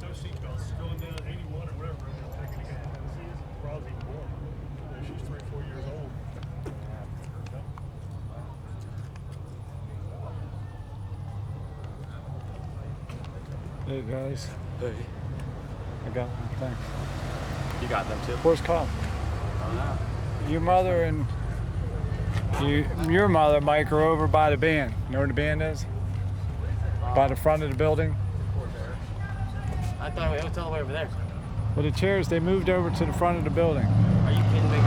no seatbelts. Going down 81 or whatever, and they're taking a guy. See, this is probably born. She's 3 or 4 years old. Hey guys. Hey. I got one, thanks. You got them too? Where's Colin? Oh, no. Your mother and your mother, Mike, are over by the band. You know where the band is? By the front of the building. I thought it was all the way over there. Well, the chairs, they moved over to the front of the building. Are you kidding me?